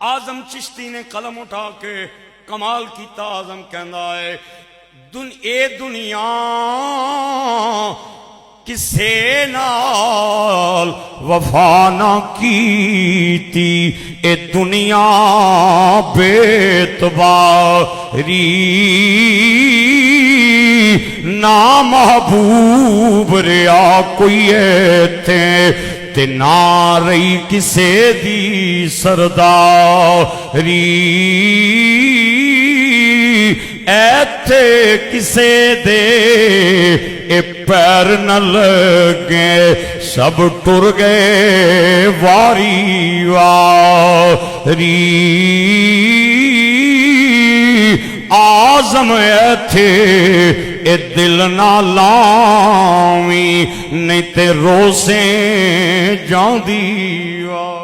आजम चिश्ती ने कलम उठा के कमाल किया। आजम कहता है ए दुनिया किसे नाल वफा ना कीती, ए दुनिया बेतबारी ना महबूब रिया कोई थे ते ना रही किसे दी सरदारी। ऐथे किसे दे ए पैर न लगे, सब टुर गए वारी वारी। आजम ऐथे ए दिल ना लावी, नहीं ते रोसे जांदी वा।